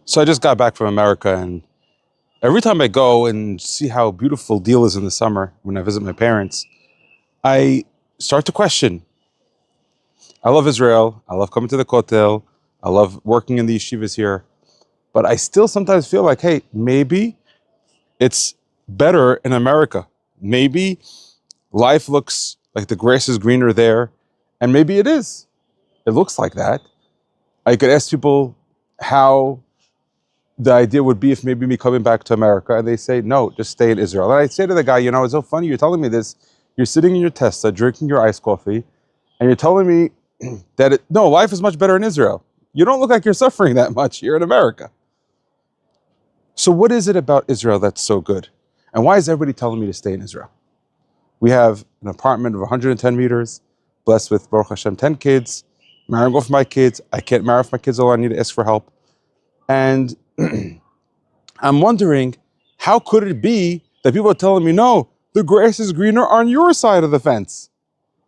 So I just got back from America, and every time I go and see how beautiful Deal is in the summer when I visit my parents, I start to question. I love Israel. I love coming to the Kotel. I love working in the yeshivas here. But I still sometimes feel like, hey, maybe it's better in America. Maybe life looks like the grass is greener there. And maybe it is. It looks like that. I could ask people how the idea would be if maybe me coming back to America, and they say, no, just stay in Israel. And I say to the guy, it's so funny, you're telling me this, you're sitting in your Tesla, drinking your iced coffee, and you're telling me that, no, life is much better in Israel. You don't look like you're suffering that much here in America. So what is it about Israel that's so good? And why is everybody telling me to stay in Israel? We have an apartment of 110 meters, blessed with, Baruch Hashem, 10 kids, marrying off my kids. I can't marry off my kids, although I need to ask for help. And I'm wondering, how could it be that people are telling me, no, the grass is greener on your side of the fence?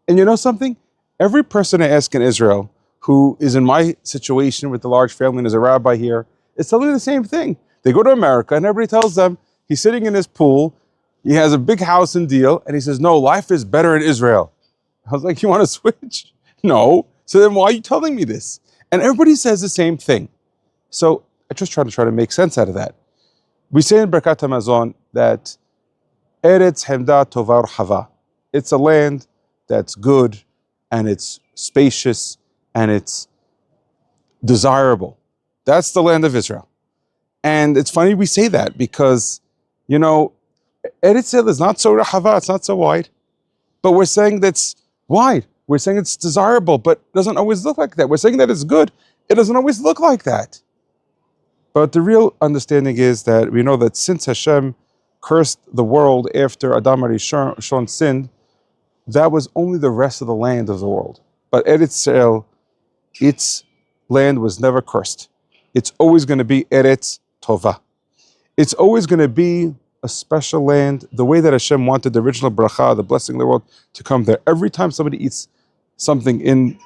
And you know something? Every person I ask in Israel who is in my situation with the large family and is a rabbi here is telling me the same thing. They go to America and everybody tells them he's sitting in his pool, he has a big house in Deal, and he says, no, life is better in Israel. I was like, you want to switch? No. So then why are you telling me this? And everybody says the same thing. So I just try to make sense out of that. We say in Birkat HaMazon that Eretz Hemda Tovar Hava. It's a land that's good and it's spacious and it's desirable. That's the land of Israel. And it's funny we say that because, Eretz Yisrael is not so Hava, it's not so wide. But we're saying that's wide. We're saying it's desirable, but it doesn't always look like that. We're saying that it's good. It doesn't always look like that. But the real understanding is that we know that since Hashem cursed the world after Adam HaRishon sinned, that was only the rest of the land of the world. But Eretz Yisrael, its land was never cursed. It's always going to be Eretz Tova. It's always going to be a special land, the way that Hashem wanted the original bracha, the blessing of the world, to come there. Every time somebody eats something in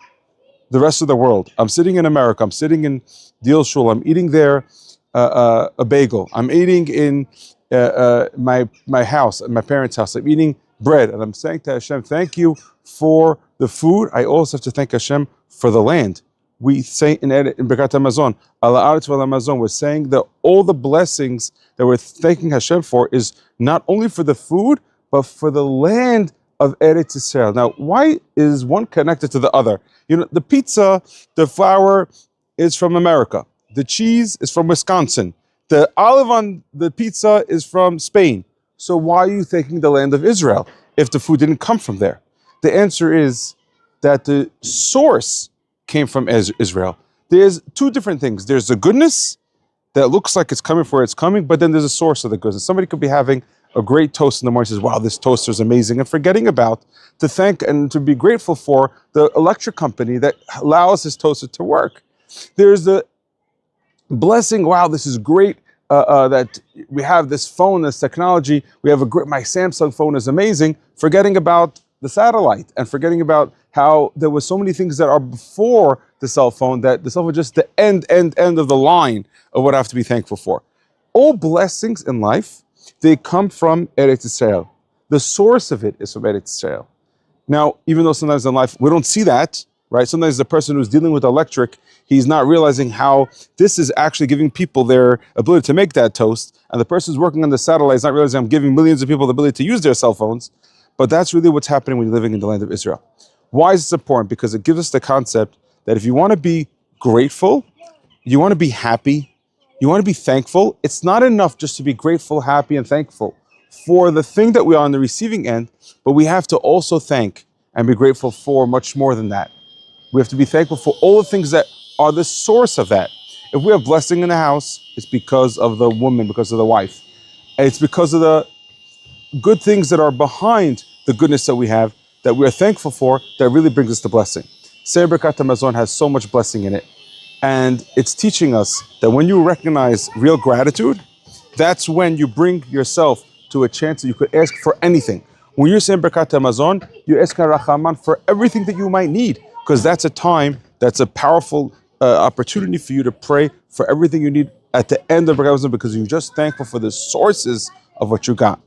the rest of the world, I'm sitting in America, I'm sitting in Deal Shul, I'm eating there a bagel, I'm eating in my house, my parents' house, I'm eating bread, and I'm saying to Hashem, thank you for the food. I also have to thank Hashem for the land. We say in Birkat HaMazon, Ala Aretz V'Ala Mazon, we're saying that all the blessings that we're thanking Hashem for is not only for the food, but for the land of Eretz Yisrael. Now, why is one connected to the other? The pizza, the flour is from America. The cheese is from Wisconsin. The olive on the pizza is from Spain. So why are you thanking the land of Israel if the food didn't come from there? The answer is that the source came from Israel. There's two different things. There's the goodness that looks like it's coming for it's coming, but then there's a source of the goodness. Somebody could be having a great toast in the morning and says, wow, this toaster is amazing, and forgetting about to thank and to be grateful for the electric company that allows this toaster to work. There's the blessing, wow, this is great that we have this phone, this technology, we have my Samsung phone is amazing, forgetting about the satellite and forgetting about how there were so many things that are before the cell phone, that the cell phone is just the end of the line of what I have to be thankful for. All blessings in life, they come from Eretz Yisrael. The source of it is from Eretz Yisrael. Now, even though sometimes in life we don't see that, right? Sometimes the person who's dealing with electric, he's not realizing how this is actually giving people their ability to make that toast. And the person who's working on the satellite is not realizing I'm giving millions of people the ability to use their cell phones. But that's really what's happening when you're living in the land of Israel. Why is this important? Because it gives us the concept that if you want to be grateful, you want to be happy, you want to be thankful, it's not enough just to be grateful, happy, and thankful for the thing that we are on the receiving end, but we have to also thank and be grateful for much more than that. We have to be thankful for all the things that are the source of that. If we have blessing in the house, it's because of the woman, because of the wife. And it's because of the good things that are behind the goodness that we have, that we are thankful for, that really brings us the blessing. Say Birkat HaMazon has so much blessing in it. And it's teaching us that when you recognize real gratitude, that's when you bring yourself to a chance that you could ask for anything. When you're saying Birkat HaMazon, you ask Rachaman for everything that you might need, because that's a time, that's a powerful opportunity for you to pray for everything you need at the end of Birkat Hamazon because you're just thankful for the sources of what you got.